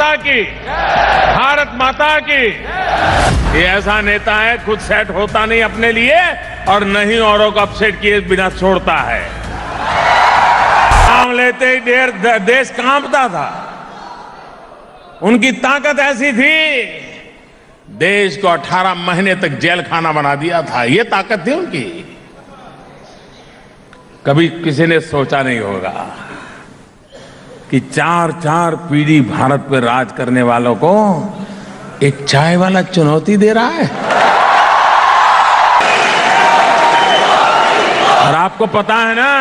माता की, भारत माता की। ये ऐसा नेता है, खुद सेट होता नहीं अपने लिए और नहीं औरों को अपसेट किए बिना छोड़ता है। नाम लेते ही देश कांपता था। उनकी ताकत ऐसी थी, देश को 18 महीने तक जेल खाना बना दिया था। ये ताकत थी उनकी। कभी किसी ने सोचा नहीं होगा कि 4 पीढ़ी भारत पर राज करने वालों को एक चाय वाला चुनौती दे रहा है। और आपको पता है ना,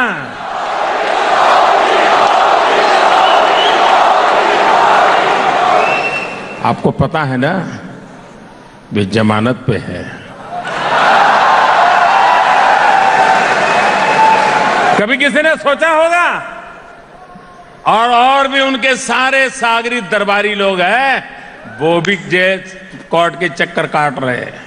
आपको पता है ना, वे जमानत पे है। कभी किसी ने सोचा होगा? और भी उनके सारे सागरी दरबारी लोग हैं, वो भी जेल कोर्ट के चक्कर काट रहे हैं।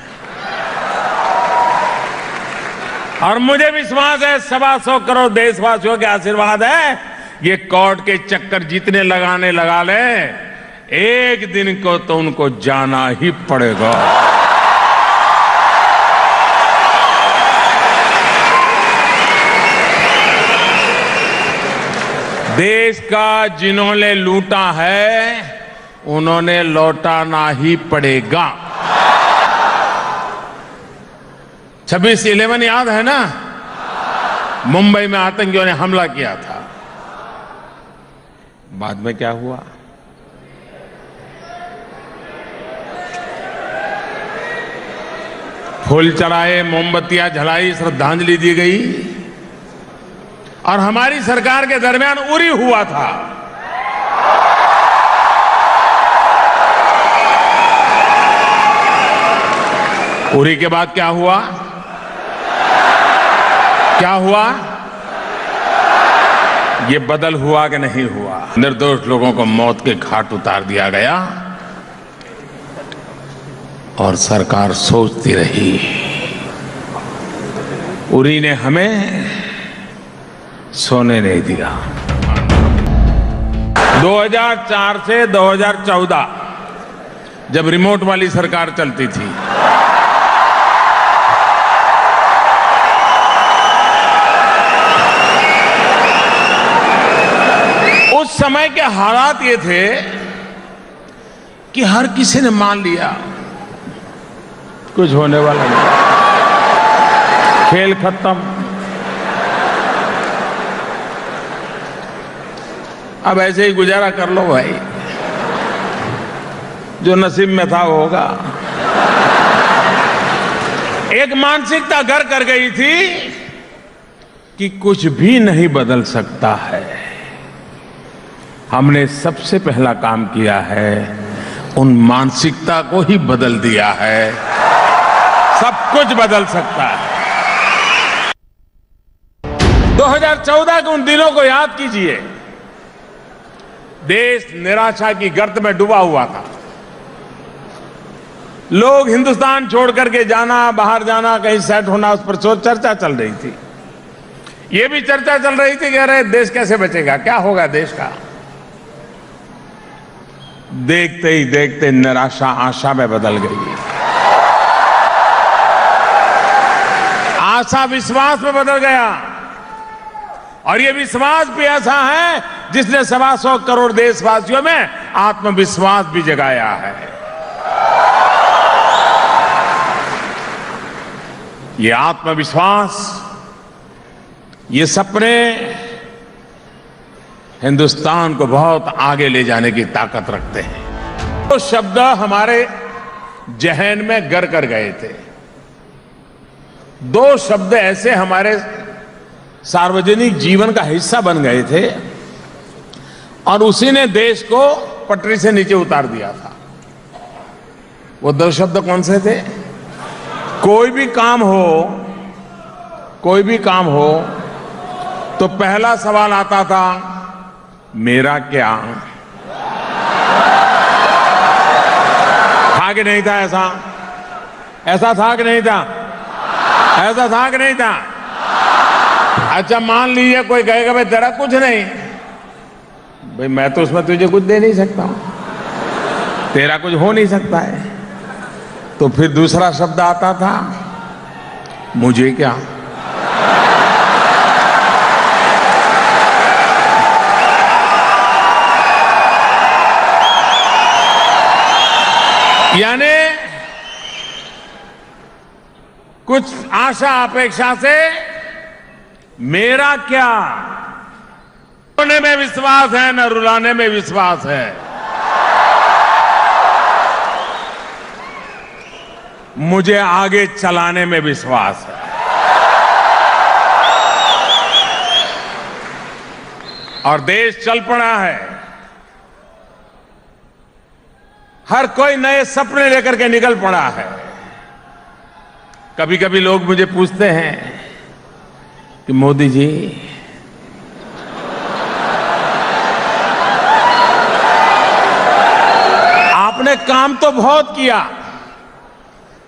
और मुझे विश्वास है 125 करोड़ देशवासियों के आशीर्वाद है, ये कोर्ट के चक्कर जितने लगाने लगा ले, एक दिन को तो उनको जाना ही पड़ेगा। देश का जिन्होंने लूटा है, उन्होंने लौटाना ही पड़ेगा। 26/11 याद है ना? मुंबई में आतंकियों ने हमला किया था। बाद में क्या हुआ? फूल चढ़ाए, मोमबत्तियां जलाई, श्रद्धांजलि दी गई। और हमारी सरकार के दरमियान उरी हुआ था। उरी के बाद क्या हुआ? क्या हुआ? ये बदल हुआ कि नहीं हुआ? निर्दोष लोगों को मौत के घाट उतार दिया गया और सरकार सोचती रही। उरी ने हमें सोने नहीं दिया। 2004 से 2014 जब रिमोट वाली सरकार चलती थी, उस समय के हालात ये थे कि हर किसी ने मान लिया कुछ होने वाला नहीं, खेल खत्म। अब ऐसे ही गुजारा कर लो भाई, जो नसीब में था वो होगा। एक मानसिकता घर कर गई थी कि कुछ भी नहीं बदल सकता है। हमने सबसे पहला काम किया है, उन मानसिकता को ही बदल दिया है। सब कुछ बदल सकता है। 2014 के उन दिनों को याद कीजिए। देश निराशा की गर्त में डूबा हुआ था। लोग हिंदुस्तान छोड़ करके जाना, बाहर जाना, कहीं सेट होना, उस पर चर्चा चल रही थी। ये भी चर्चा चल रही थी कि अरे देश कैसे बचेगा, क्या होगा देश का। देखते ही देखते निराशा आशा में बदल गई, आशा विश्वास में बदल गया। और ये विश्वास भी ऐसा है जिसने 125 करोड़ देशवासियों में आत्मविश्वास भी जगाया है। ये आत्मविश्वास, ये सपने हिंदुस्तान को बहुत आगे ले जाने की ताकत रखते हैं। तो शब्द हमारे जहन में गर कर गए थे। 2 शब्द ऐसे हमारे सार्वजनिक जीवन का हिस्सा बन गए थे और उसी ने देश को पटरी से नीचे उतार दिया था। वो 2 शब्द कौन से थे? कोई भी काम हो तो पहला सवाल आता था, मेरा क्या? था कि नहीं था? ऐसा था कि नहीं था? ऐसा था कि नहीं था? अच्छा मान लीजिए कोई कहेगा भाई तेरा कुछ नहीं, भाई मैं तो उसमें तुझे कुछ दे नहीं सकता हूं। तेरा कुछ हो नहीं सकता है। तो फिर दूसरा शब्द आता था, मुझे क्या। यानी कुछ आशा अपेक्षा से मेरा क्या, रोने में विश्वास है न रुलाने में विश्वास है। मुझे आगे चलाने में विश्वास है। और देश चल पड़ा है। हर कोई नए सपने लेकर के निकल पड़ा है। कभी कभी लोग मुझे पूछते हैं कि मोदी जी, आपने काम तो बहुत किया,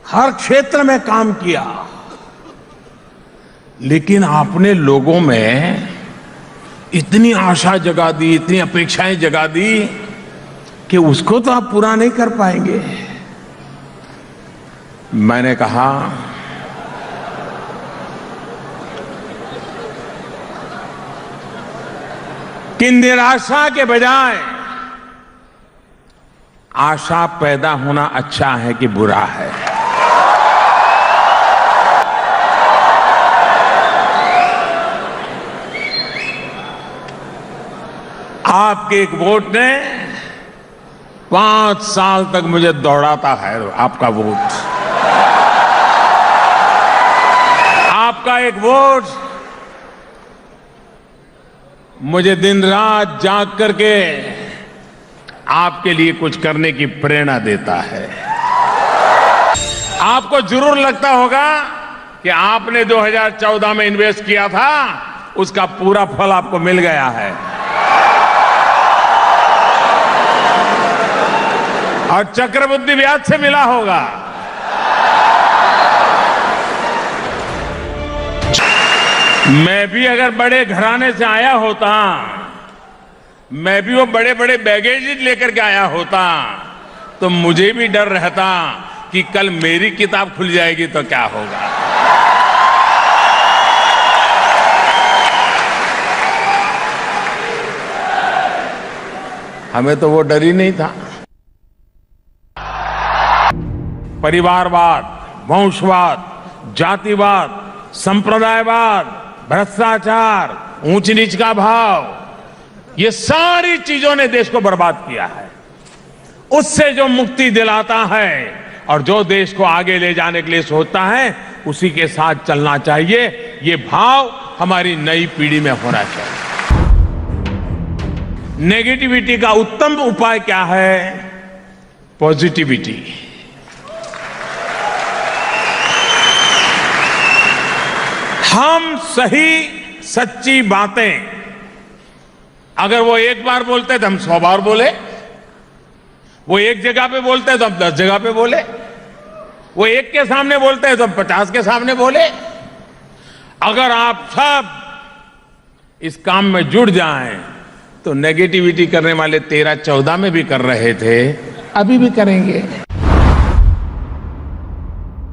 हर क्षेत्र में काम किया, लेकिन आपने लोगों में इतनी आशा जगा दी, इतनी अपेक्षाएं जगा दी कि उसको तो आप पूरा नहीं कर पाएंगे। मैंने कहा, कि निराशा के बजाय आशा पैदा होना अच्छा है कि बुरा है। आपके एक वोट ने 5 साल तक मुझे दौड़ाता है। आपका वोट, आपका एक वोट मुझे दिन रात जाग करके आपके लिए कुछ करने की प्रेरणा देता है। आपको जरूर लगता होगा कि आपने 2014 में इन्वेस्ट किया था, उसका पूरा फल आपको मिल गया है। और चक्रवृद्धि ब्याज से मिला होगा। मैं भी अगर बड़े घराने से आया होता, मैं भी वो बड़े बड़े बैगेज लेकर के आया होता, तो मुझे भी डर रहता कि कल मेरी किताब खुल जाएगी तो क्या होगा। हमें तो वो डर ही नहीं था। परिवारवाद, वंशवाद, जातिवाद, संप्रदायवाद, भ्रष्टाचार, ऊंच नीच का भाव, ये सारी चीजों ने देश को बर्बाद किया है। उससे जो मुक्ति दिलाता है और जो देश को आगे ले जाने के लिए सोचता है, उसी के साथ चलना चाहिए। ये भाव हमारी नई पीढ़ी में होना चाहिए। नेगेटिविटी का उत्तम उपाय क्या है? पॉजिटिविटी। हम सही सच्ची बातें अगर वो एक बार बोलते हैं तो हम 100 बार बोले, वो एक जगह पे बोलते हैं तो हम 10 जगह पे बोले, वो एक के सामने बोलते हैं तो हम 50 के सामने बोले। अगर आप सब इस काम में जुड़ जाएं तो नेगेटिविटी करने वाले 13-14 में भी कर रहे थे, अभी भी करेंगे।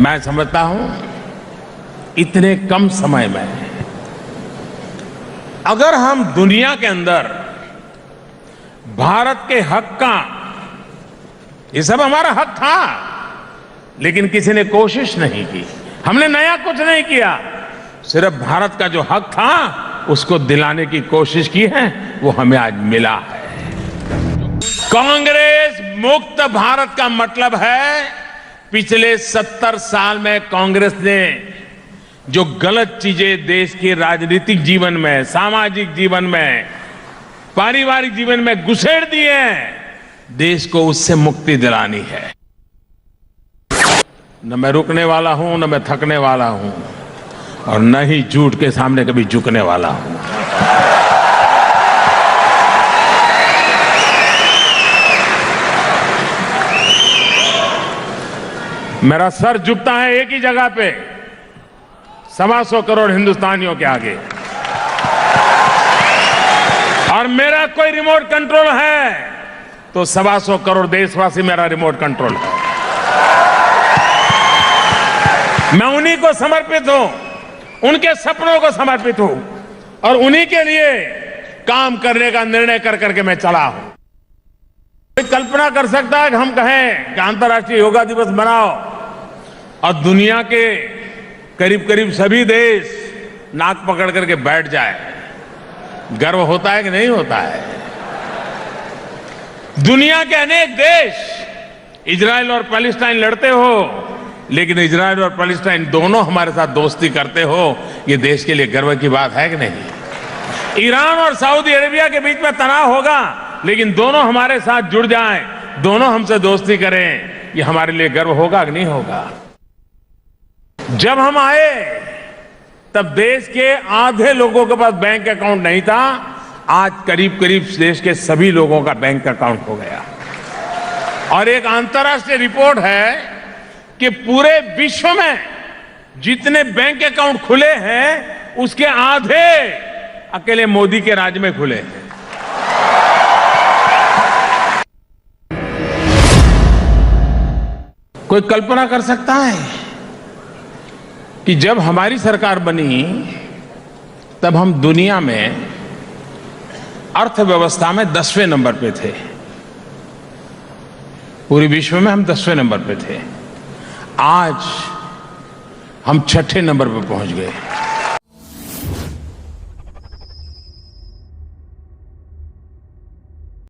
मैं समझता हूं इतने कम समय में अगर हम दुनिया के अंदर भारत के हक का, ये सब हमारा हक था, लेकिन किसी ने कोशिश नहीं की, हमने नया कुछ नहीं किया, सिर्फ भारत का जो हक था उसको दिलाने की कोशिश की है, वो हमें आज मिला है। कांग्रेस मुक्त भारत का मतलब है पिछले 70 साल में कांग्रेस ने जो गलत चीजें देश के राजनीतिक जीवन में, सामाजिक जीवन में, पारिवारिक जीवन में घुसेड़ दी हैं, देश को उससे मुक्ति दिलानी है। न मैं रुकने वाला हूं, न मैं थकने वाला हूं, और न ही झूठ के सामने कभी झुकने वाला हूं। मेरा सर झुकता है एक ही जगह पे, 125 करोड़ हिंदुस्तानियों के आगे। और मेरा कोई रिमोट कंट्रोल है तो 125 करोड़ देशवासी मेरा रिमोट कंट्रोल है। मैं उन्हीं को समर्पित हूं, उनके सपनों को समर्पित हूं और उन्हीं के लिए काम करने का निर्णय कर करके मैं चला हूं। कोई कल्पना कर सकता है कि हम कहें कि अंतर्राष्ट्रीय योगा दिवस मनाओ और दुनिया के करीब करीब सभी देश नाक पकड़ करके बैठ जाए? गर्व होता है कि नहीं होता है? दुनिया के अनेक देश इजराइल और पैलेस्टाइन लड़ते हो, लेकिन इजराइल और पैलेस्टाइन दोनों हमारे साथ दोस्ती करते हो, ये देश के लिए गर्व की बात है कि नहीं? ईरान और सऊदी अरेबिया के बीच में तनाव होगा, लेकिन दोनों हमारे साथ जुड़ जाएं, दोनों हमसे दोस्ती करें, ये हमारे लिए गर्व होगा कि नहीं होगा? जब हम आए तब देश के आधे लोगों के पास बैंक अकाउंट नहीं था, आज करीब करीब देश के सभी लोगों का बैंक अकाउंट हो गया। और एक अंतर्राष्ट्रीय रिपोर्ट है कि पूरे विश्व में जितने बैंक अकाउंट खुले हैं उसके आधे अकेले मोदी के राज में खुले हैं। कोई कल्पना कर सकता है कि जब हमारी सरकार बनी तब हम दुनिया में अर्थव्यवस्था में 10वें नंबर पे थे, पूरे विश्व में हम 10वें नंबर पे थे। आज हम 6ठे नंबर पे पहुंच गए।